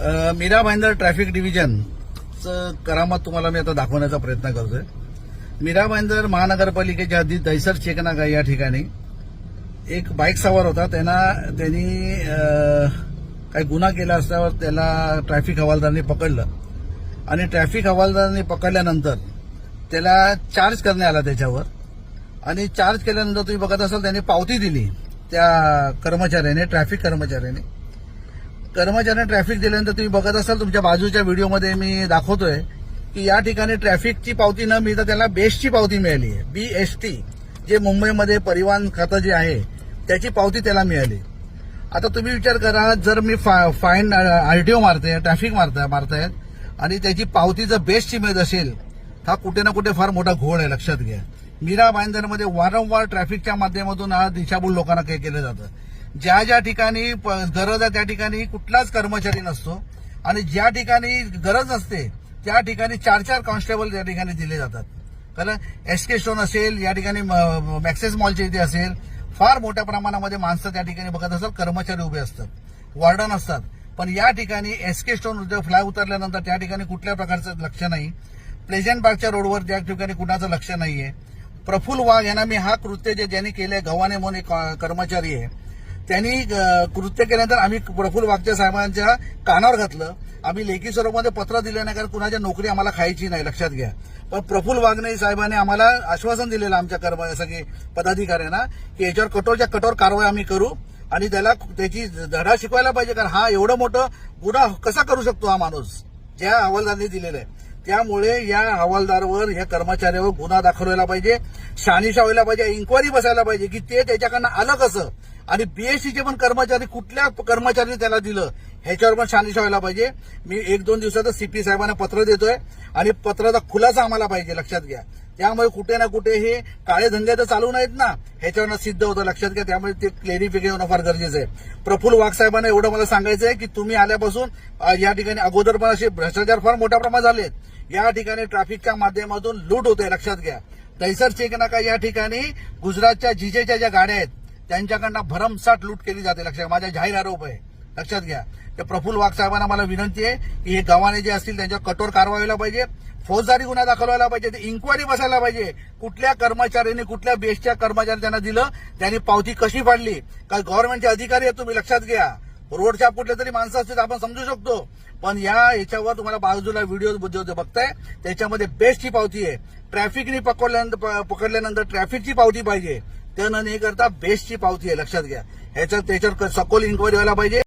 Mira Bhayandar traffic डिव्हिजनचं करामत तुम्हाला मी आता दाखवण्याचा प्रयत्न करतोय। मीरा भाईंदर महानगरपालिकेच्या हद्दीत दैसर चेकनाका या ठिकाणी एक बाईक सवार होता। त्यांनी काही गुन्हा केला असल्यावर त्याला ट्रॅफिक हवालदारांनी पकडलं आणि ट्रॅफिक हवालदारांनी पकडल्यानंतर त्याला चार्ज करण्यात आला त्याच्यावर। आणि चार्ज केल्यानंतर तुम्ही बघत असाल त्यांनी पावती दिली त्या कर्मचाऱ्याने, ट्रॅफिक कर्मचाऱ्याने ट्रॅफिक दिल्यानंतर तुम्ही बघत असाल तुमच्या बाजूच्या व्हिडिओमध्ये मी दाखवतोय की या ठिकाणी ट्रॅफिकची पावती न मिळता त्याला बेस्टची पावती मिळाली आहे। BST जे मुंबईमध्ये परिवहन खातं जे आहे त्याची पावती त्याला मिळाली। आता तुम्ही विचार करा, जर मी फाईन RTO मारते, ट्रॅफिक मारतायत आणि त्याची पावती जर बेस्टची मिळत असेल, हा कुठे ना कुठे फार मोठा घोळ आहे, लक्षात घ्या। मीरा भाईंदरमध्ये वारंवार ट्रॅफिकच्या माध्यमातून हा दिशाभूल लोकांना काय केलं जातं। ज्या ठिकाणी गरज आहे त्या ठिकाणी कुठलाच कर्मचारी नसतो आणि ज्या ठिकाणी गरज असते त्या ठिकाणी 4 कॉन्स्टेबल त्या ठिकाणी दिले जातात। कारण SK स्टोन असेल, या ठिकाणी मॅक्सेस मॉलच्या इथे असेल, फार मोठ्या प्रमाणामध्ये माणसं त्या ठिकाणी बघत असाल कर्मचारी उभे असतात, वॉर्डन असतात। पण या ठिकाणी SK स्टोन फ्लाय उतरल्यानंतर त्या ठिकाणी कुठल्या प्रकारचं लक्ष नाही। प्लेझंट पार्कच्या रोडवर त्या ठिकाणी कुणाचं लक्ष नाहीये। प्रफुल्ल वाघ यांना मी हा कृत्य ज्यांनी केलंय, गव्हाणे म्हणून एक कर्मचारी आहे, त्यांनी कृत्य केल्यानंतर आम्ही प्रफुल्ल वाघच्या साहेबांच्या कानावर घातलं। आम्ही लेखी स्वरूपामध्ये पत्र दिलं नाही, कारण कुणाच्या नोकरी आम्हाला खायची नाही, लक्षात घ्या। पण प्रफुल्ल वाघने साहेबांनी आम्हाला आश्वासन दिलेलं आमच्या सगळे पदाधिकाऱ्यांना की याच्यावर कठोरच्या कठोर कारवाई आम्ही करू आणि त्याला त्याची धडा शिकवायला पाहिजे। कारण हा एवढं मोठं गुन्हा कसा करू शकतो हा माणूस, ज्या हवालदारांनी दिलेलं आहे। त्यामुळे या हवालदारवर, या कर्मचाऱ्यावर गुन्हा दाखल व्हायला पाहिजे, शहानिशा व्हायला पाहिजे, इन्क्वायरी बसायला पाहिजे की ते त्याच्याकडनं आलं कसं आणि BSTचे पण कर्मचारी कुठल्या कर्मचाऱ्यांनी त्याला दिलं ह्याच्यावर पण शहानिशा व्हायला पाहिजे। मी 1-2 दिवसातच CP साहेबांना पत्र देतोय आणि पत्राचा खुलासा आम्हाला पाहिजे, लक्षात घ्या। त्यामुळे कुठे ना कुठे हे काळे धंदे तर चालू नाहीत ना, ह्याच्यावर सिद्ध होतं, लक्षात घ्या। त्यामुळे ते क्लेरिफिकेशन होणं फार गरजेचं आहे। प्रफुल्ल वाघ साहेबांना एवढं मला सांगायचं आहे की तुम्ही आल्यापासून या ठिकाणी अगोदर पण असे भ्रष्टाचार फार मोठ्या प्रमाणात झालेत। या ठिकाणी ट्रॅफिकच्या माध्यमातून लूट होते, लक्षात घ्या। दैसर चेकनाका या ठिकाणी गुजरातच्या जीजेच्या ज्या गाड्या आहेत त्यांच्याकडनं भरमसाठ लूट केली जाते, लक्षात। माझा जाहीर आरोप आहे, लक्षात घ्या। तर प्रफुल्ल वाघ साहेबांना मला विनंती आहे की हे गव्हाणे जे असतील त्यांच्यावर कठोर कारवाई व्हायला पाहिजे, फौजदारी गुन्हा दाखल व्हायला पाहिजे, ते इन्क्वायरी बसायला पाहिजे। कुठल्या कर्मचाऱ्यांनी, कुठल्या बेस्टच्या कर्मचारी त्यांना दिलं, त्यांनी पावती कशी फाडली, काय गव्हर्नमेंटचे अधिकारी आहेत तुम्ही, लक्षात घ्या। रोडच्या कुठले तरी माणसं असतील आपण समजू शकतो, पण याच्यावर तुम्हाला बाजूला व्हिडिओ बघताय त्याच्यामध्ये बेस्टची पावती आहे। ट्रॅफिकनी पकडल्यानंतर ट्रॅफिकची पावती पाहिजे, ते न करता बेस्टची पावती आहे, लक्षात घ्या। त्याच्यावर सखोल इन्क्वायरी व्हायला पाहिजे।